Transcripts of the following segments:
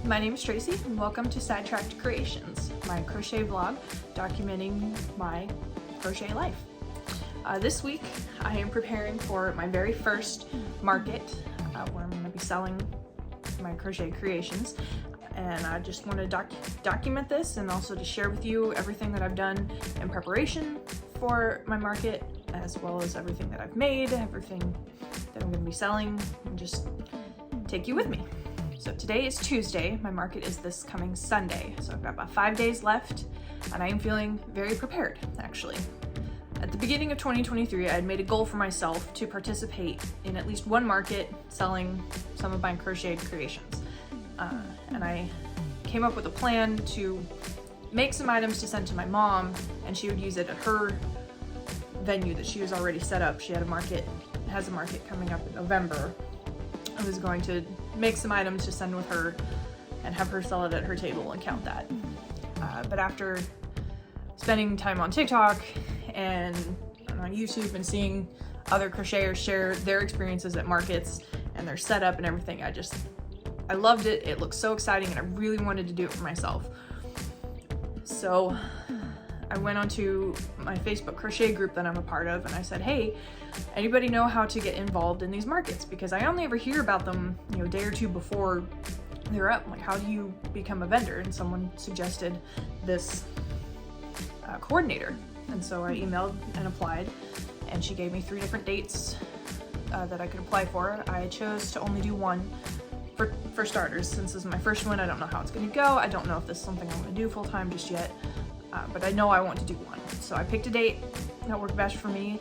my name is Tracy and welcome to Sidetracked Creations, my crochet vlog documenting my crochet life. This week I am preparing for my very first market where I'm going to be selling my crochet creations, and I just want to document this and also to share with you everything that I've done in preparation for my market, as well as everything that I've made, everything that I'm going to be selling, and just take you with me. So today is Tuesday, my market is this coming Sunday, so I've got about 5 days left, and I am feeling very prepared, actually. At the beginning of 2023, I had made a goal for myself to participate in at least one market selling some of my crocheted creations. And I came up with a plan to make some items to send to my mom, and she would use it at her venue that she was already set up. She had has a market coming up in November. I was going to make some items to send with her and have her sell it at her table and count that. But after spending time on TikTok and on YouTube and seeing other crocheters share their experiences at markets and their setup and everything, I loved it. It looked so exciting and I really wanted to do it for myself. So I went onto my Facebook crochet group that I'm a part of, and I said, hey, anybody know how to get involved in these markets? Because I only ever hear about them, a day or two before they're up. Like, how do you become a vendor? And someone suggested this coordinator. And so I emailed and applied, and she gave me 3 different dates that I could apply for. I chose to only do one for starters. Since this is my first one, I don't know how it's going to go. I don't know if this is something I'm going to do full-time just yet. But I know I want to do one. So I picked a date that worked best for me,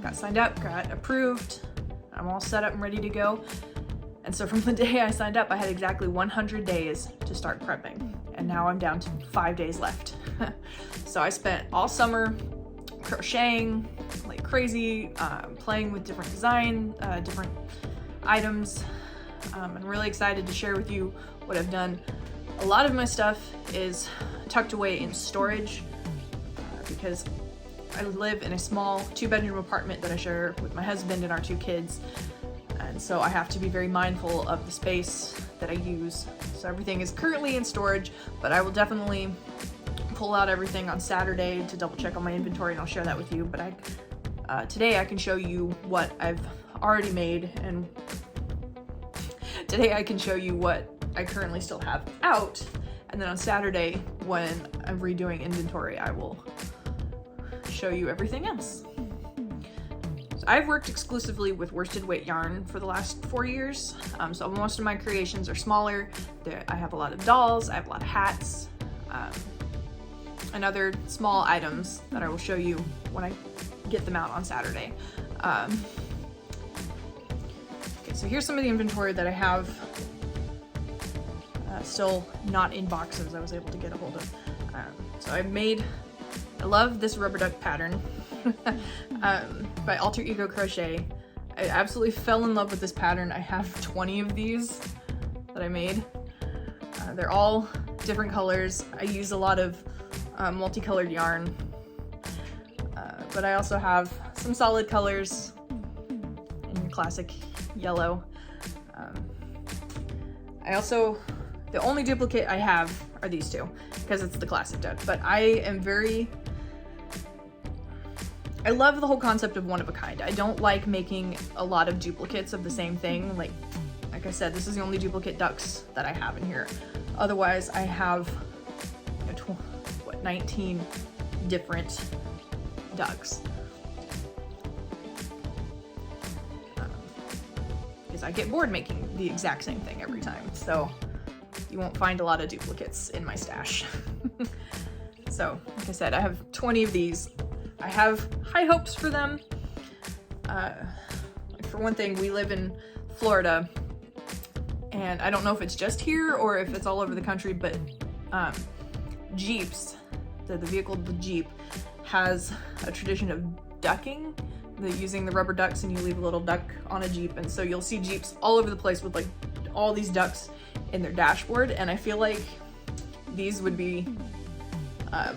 got signed up, got approved. I'm all set up and ready to go. And so from the day I signed up, I had exactly 100 days to start prepping. And now I'm down to 5 days left. So I spent all summer crocheting like crazy, playing with different different items. I'm really excited to share with you what I've done. A lot of my stuff is tucked away in storage because I live in a small 2-bedroom apartment that I share with my husband and our 2 kids, and so I have to be very mindful of the space that I use. So everything is currently in storage, but I will definitely pull out everything on Saturday to double check on my inventory, and I'll share that with you. But today I can show you what I've already made, and today I can show you what I currently still have out. And then on Saturday, when I'm redoing inventory, I will show you everything else. So I've worked exclusively with worsted weight yarn for the last 4 years. So most of my creations are smaller. I have a lot of dolls, I have a lot of hats, and other small items that I will show you when I get them out on Saturday. Okay, so here's some of the inventory that I have still not in boxes I was able to get a hold of. So I love this rubber duck pattern by Alter Ego Crochet. I absolutely fell in love with this pattern. I have 20 of these that I made. They're all different colors. I use a lot of multicolored yarn, but I also have some solid colors in your classic yellow. The only duplicate I have are these 2 because it's the classic duck, but I love the whole concept of one of a kind. I don't like making a lot of duplicates of the same thing. Like I said, this is the only duplicate ducks that I have in here. Otherwise, I have 19 different ducks. Because I get bored making the exact same thing every time. So you won't find a lot of duplicates in my stash. So, like I said, I have 20 of these. I have high hopes for them. For one thing, we live in Florida, and I don't know if it's just here or if it's all over the country, but Jeeps, the vehicle, the Jeep, has a tradition of ducking, using the rubber ducks, and you leave a little duck on a Jeep, and so you'll see Jeeps all over the place with like all these ducks in their dashboard, and I feel like these would be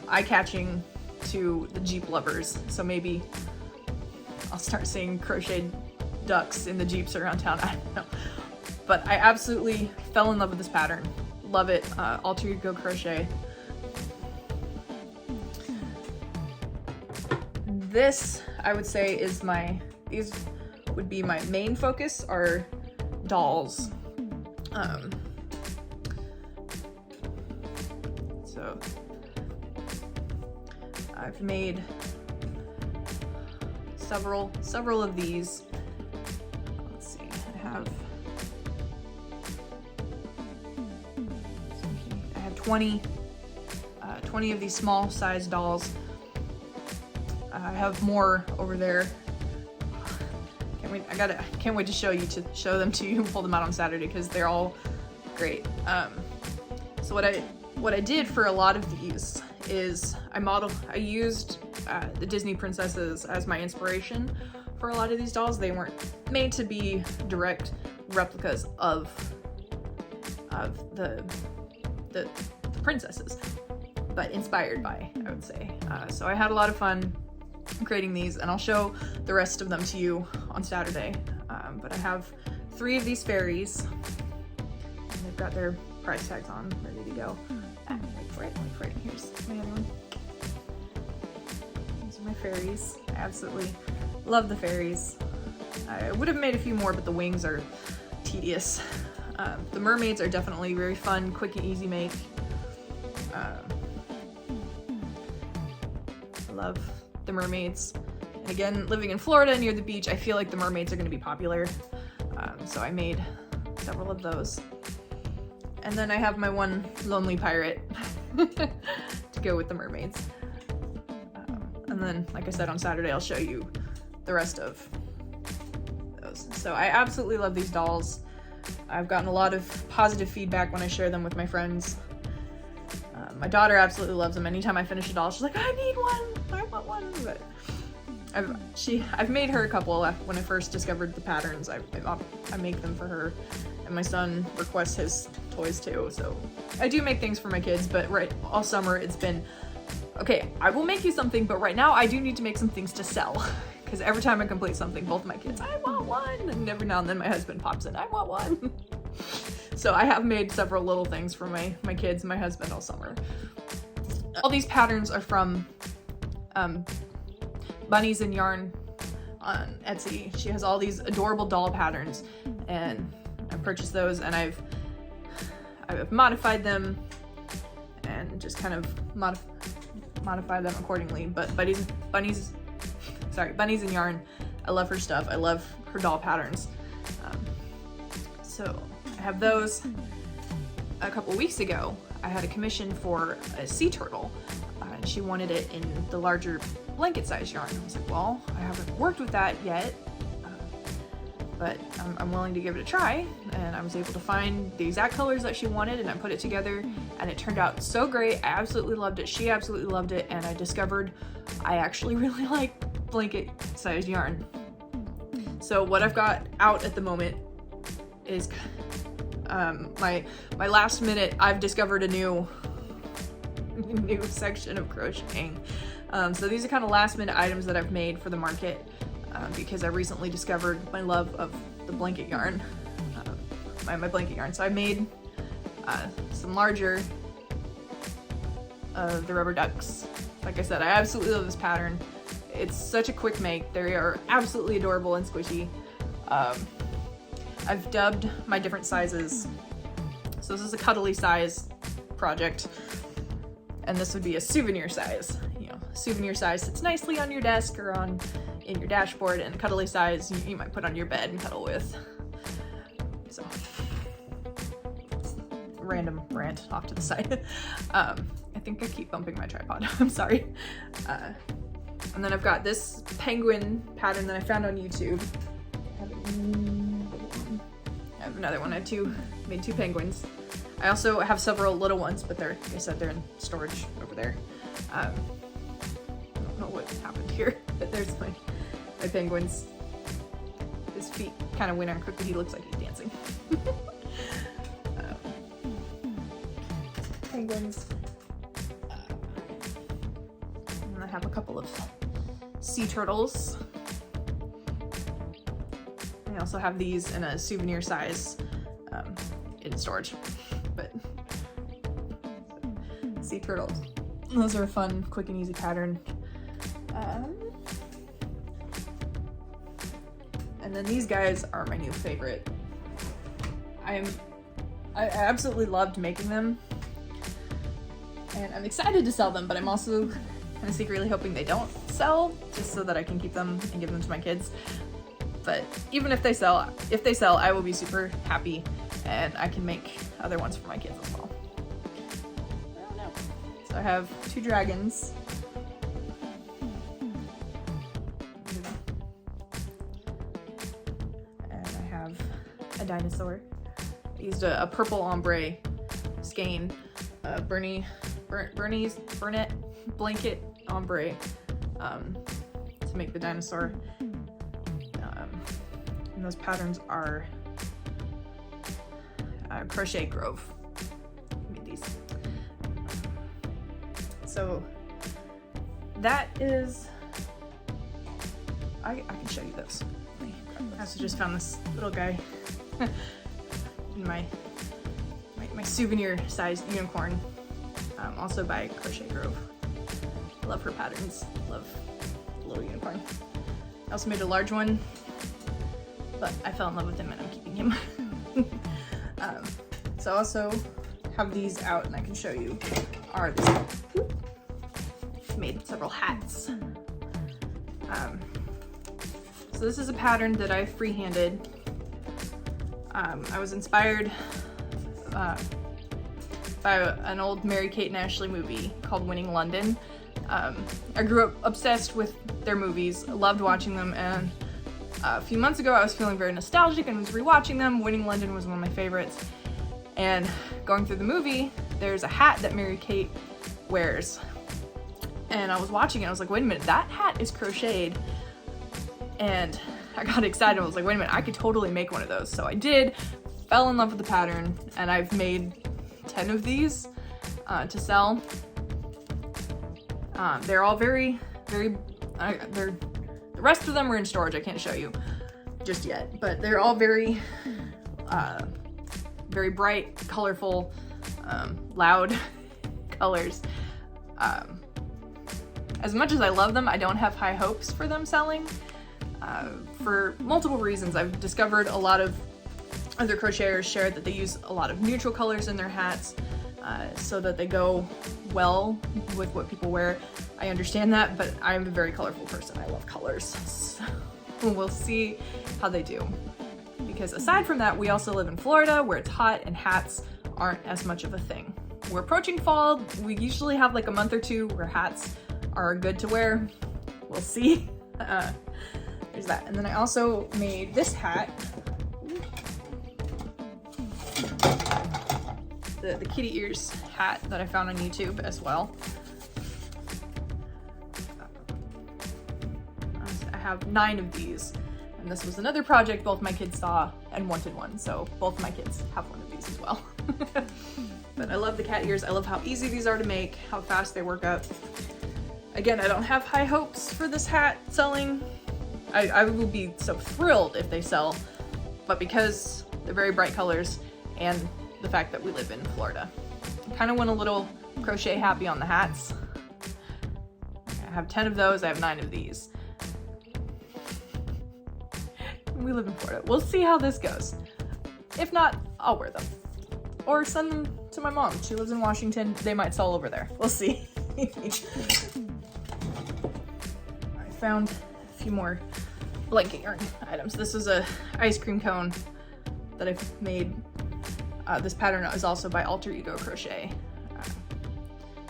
eye-catching to the Jeep lovers. So maybe I'll start seeing crocheted ducks in the Jeeps around town. I don't know. But I absolutely fell in love with this pattern. love it. Alter Ego Crochet. This, I would say, is these would be my main focus, are dolls. So I've made several of these. Let's see, I have 20 of these small size dolls. I have more over there. Can't wait to show them to you, pull them out on Saturday, because they're all great. So what I did for a lot of these is I used the Disney princesses as my inspiration for a lot of these dolls. They weren't made to be direct replicas of the princesses, but inspired by, I would say. So I had a lot of fun creating these, and I'll show the rest of them to you on Saturday. But I have 3 of these fairies, and they've got their price tags on, ready to go. Wait for it. Here's my other one. These are my fairies. I absolutely love the fairies. I would have made a few more, but the wings are tedious. The mermaids are definitely very fun, quick and easy make. I love the mermaids. And again, living in Florida near the beach, I feel like the mermaids are going to be popular. So I made several of those. And then I have my one lonely pirate to go with the mermaids. And then, like I said, on Saturday I'll show you the rest of those. So I absolutely love these dolls. I've gotten a lot of positive feedback when I share them with my friends. My daughter absolutely loves them. Anytime I finish a doll, she's like, I need one, I want one. But I've made her a couple. When I first discovered the patterns, I make them for her, and my son requests his toys too. So I do make things for my kids, but all summer it's been, okay, I will make you something, but right now I do need to make some things to sell. Because every time I complete something, both of my kids, I want one, and every now and then my husband pops in, I want one. So I have made several little things for my kids and my husband all summer. All these patterns are from Bunnies and Yarn on Etsy. She has all these adorable doll patterns, and I purchased those, and I've modified them and just kind of modify them accordingly. But Bunnies and Yarn, I love her stuff. I love her doll patterns. So I have those. A couple weeks ago, I had a commission for a sea turtle, and she wanted it in the larger blanket size yarn. I was like, well, I haven't worked with that yet, but I'm willing to give it a try. And I was able to find the exact colors that she wanted, and I put it together, and it turned out so great. I absolutely loved it. She absolutely loved it, and I discovered I actually really like blanket size yarn. So what I've got out at the moment is my last minute, I've discovered a new section of crocheting. So these are kind of last minute items that I've made for the market, because I recently discovered my love of the blanket yarn, my blanket yarn. So I made some larger of the rubber ducks. Like I said, I absolutely love this pattern. It's such a quick make. They are absolutely adorable and squishy. I've dubbed my different sizes. So this is a cuddly size project, and this would be a souvenir size. You know, souvenir size sits nicely on your desk or in your dashboard, and a cuddly size you might put on your bed and cuddle with. So, random rant off to the side. I think I keep bumping my tripod. I'm sorry. And then I've got this penguin pattern that I found on YouTube. I have another one. I made two penguins. I also have several little ones, but they're, like I said, they're in storage over there. I don't know what happened here, but there's my penguins. His feet kind of went on crooked. He looks like he's dancing. Penguins. And I have a couple of sea turtles. I also have these in a souvenir size in storage, but sea turtles. Those are a fun, quick and easy pattern. And then these guys are my new favorite. I absolutely loved making them, and I'm excited to sell them, but I'm also kind of secretly hoping they don't sell, just so that I can keep them and give them to my kids. But even if they sell, I will be super happy, and I can make other ones for my kids as well. I don't know. So I have 2 dragons. And I have a dinosaur. I used a purple ombre skein, Bernette blanket ombre to make the dinosaur. And those patterns are Crochet Grove. I made these. So that is, I can show you those. I also just found this little guy in my souvenir sized unicorn, also by Crochet Grove. I love her patterns. Love the little unicorn. I also made a large one, but I fell in love with him and I'm keeping him. So I also have these out, and I can show you are these. Made several hats. So this is a pattern that I freehanded. I was inspired by an old Mary-Kate and Ashley movie called Winning London. I grew up obsessed with their movies, loved watching them, and a few months ago I was feeling very nostalgic and was rewatching them. Winning London was one of my favorites. And going through the movie, there's a hat that Mary-Kate wears. And I was watching it, I was like, wait a minute, that hat is crocheted. And I got excited, I was like, wait a minute, I could totally make one of those. So I did, fell in love with the pattern, and I've made 10 of these to sell. They're all the rest of them are in storage, I can't show you just yet, but they're all very bright, colorful, loud colors. As much as I love them, I don't have high hopes for them selling for multiple reasons. I've discovered a lot of other crocheters share that they use a lot of neutral colors in their hats so that they go well with what people wear. I understand that, but I'm a very colorful person. I love colors. So we'll see how they do. Because aside from that, we also live in Florida where it's hot and hats aren't as much of a thing. We're approaching fall. We usually have like a month or two where hats are good to wear. We'll see. There's that. And then I also made this hat. The kitty ears hat that I found on YouTube as well. I have 9 of these, and this was another project both my kids saw and wanted one, so both my kids have one of these as well. But I love the cat ears. I love how easy these are to make, how fast they work up. Again, I don't have high hopes for this hat selling. I will be so thrilled if they sell, but because they're very bright colors and the fact that we live in Florida, I kind of went a little crochet happy on the hats. I have 10 of those, I have 9 of these. We live in Florida. We'll see how this goes. If not, I'll wear them. Or send them to my mom. She lives in Washington. They might sell over there. We'll see. I found a few more blanket yarn items. This is a ice cream cone that I've made. This pattern is also by Alter Ego Crochet.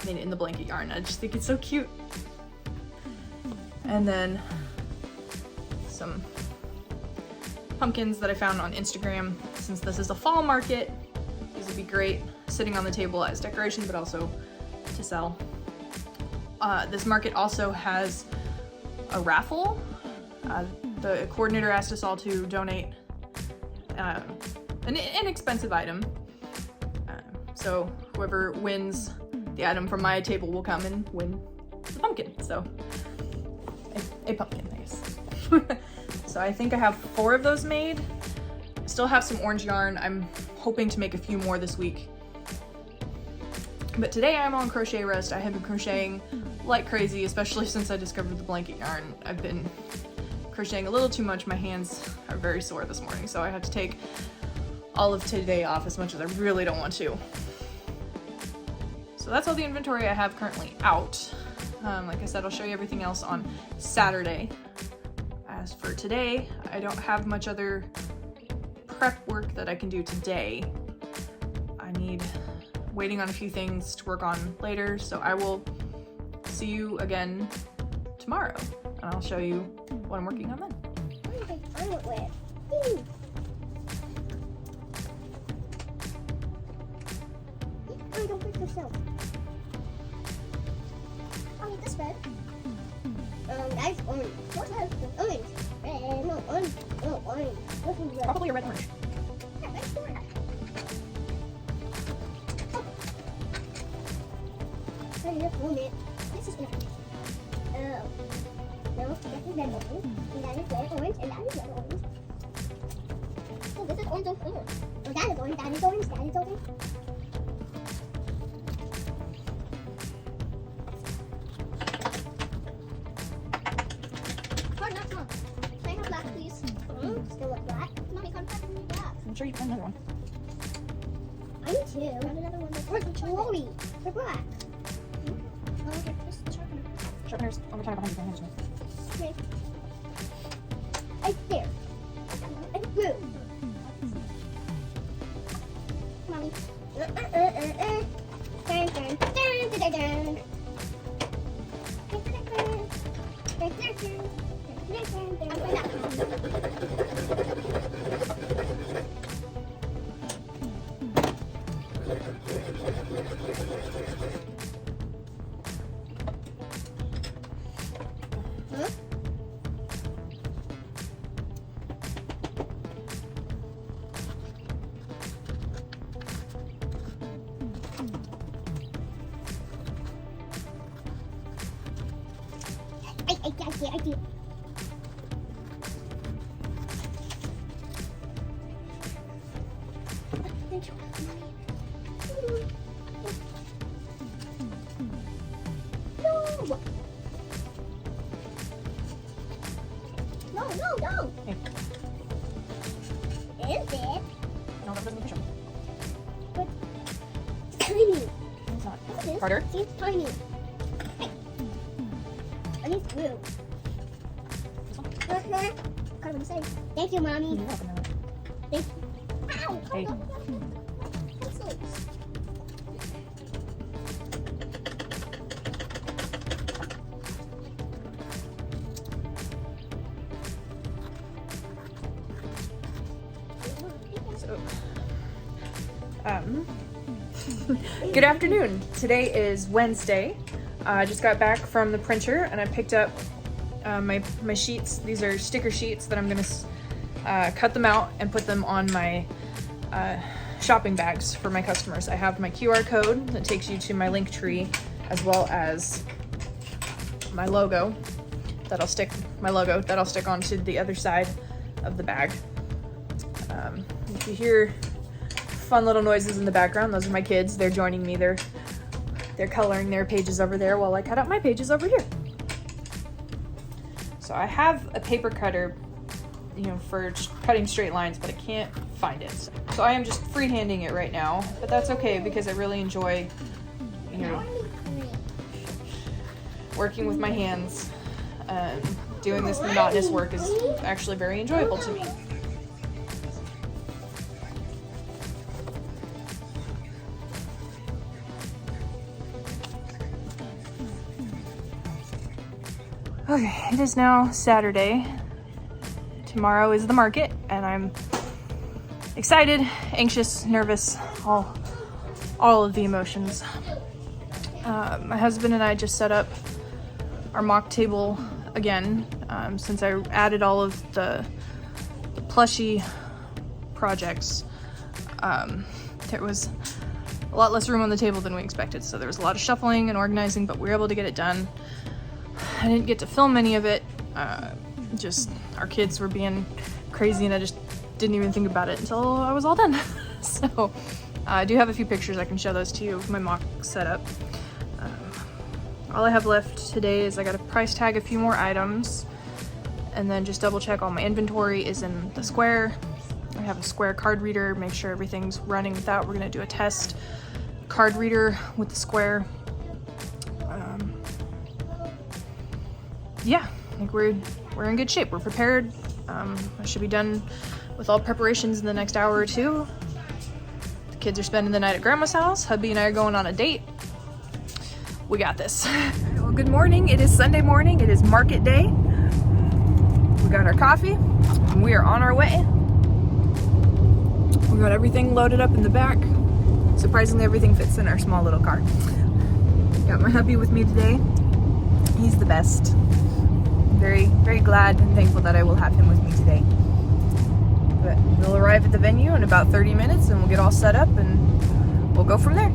Made it in the blanket yarn. I just think it's so cute. And then some pumpkins that I found on Instagram. Since this is a fall market, these would be great sitting on the table as decoration, but also to sell. This market also has a raffle. The coordinator asked us all to donate an inexpensive item. So whoever wins the item from my table will come and win the pumpkin. So a pumpkin, I guess. So I think I have 4 of those made. I still have some orange yarn. I'm hoping to make a few more this week. But today I'm on crochet rest. I have been crocheting like crazy, especially since I discovered the blanket yarn. I've been crocheting a little too much. My hands are very sore this morning, so I had to take all of today off as much as I really don't want to. So that's all the inventory I have currently out. Like I said, I'll show you everything else on Saturday. As for today, I don't have much other prep work that I can do today. I need waiting on a few things to work on later, so I will see you again tomorrow, and I'll show you what I'm working on then. I went with. I don't pick yourself. I'll eat this red. That's orange. What's that? Orange. Red. No, orange. No, orange. This is red. Probably a red orange. Yeah, that's orange. Oh, this one it. This is enough. No, this is red orange. And that is red orange. And that is red orange. Oh, this is orange and orange. Oh, that is orange. That is orange. That is orange. I'm sure you can find another one. I need two. Another one. Where's the jewelry? They're black. Oh, okay. Just sharpener. Sharpener's on the counter behind you. Okay. Right there. It's blue. Mommy. Dun, dun, dun, dun, dun, dun. I do. No. Hey. Is it? No, that doesn't push them. But it's tiny. It's not. Yes, it is. Harder? See, it's tiny. Hey. I need glue. God, what do you say? Thank you, Mommy. You're welcome. Thank you. Ow! Hey. Pencils. So, good afternoon. Today is Wednesday. I just got back from the printer and I picked up my sheets. These are sticker sheets that I'm gonna cut them out and put them on my shopping bags for my customers. I have my QR code that takes you to my link tree, as well as my logo that'll stick onto the other side of the bag. If you hear fun little noises in the background, those are my kids. They're joining me. They're coloring their pages over there while I cut out my pages over here. So I have a paper cutter, for cutting straight lines, but I can't find it. So I am just freehanding it right now, but that's okay because I really enjoy, working with my hands. Doing this monotonous work is actually very enjoyable to me. Okay, it is now Saturday. Tomorrow is the market, and I'm excited, anxious, nervous, all of the emotions. My husband and I just set up our mock table again, since I added all of the plushie projects. There was a lot less room on the table than we expected, so there was a lot of shuffling and organizing, but we were able to get it done. I didn't get to film any of it, just our kids were being crazy and I just didn't even think about it until I was all done. So I do have a few pictures, I can show those to you of my mock setup. All I have left today is I got to price tag a few more items and then just double check all my inventory is in the square. I have a square card reader, make sure everything's running with that. We're going to do a test card reader with the square. Yeah, I think we're in good shape. We're prepared. I should be done with all preparations in the next hour or two. The kids are spending the night at Grandma's house. Hubby and I are going on a date. We got this. Well, good morning. It is Sunday morning. It is market day. We got our coffee and we are on our way. We got everything loaded up in the back. Surprisingly, everything fits in our small little car. Got my hubby with me today. He's the best. Very, very glad and thankful that I will have him with me today. But we'll arrive at the venue in about 30 minutes and we'll get all set up and we'll go from there.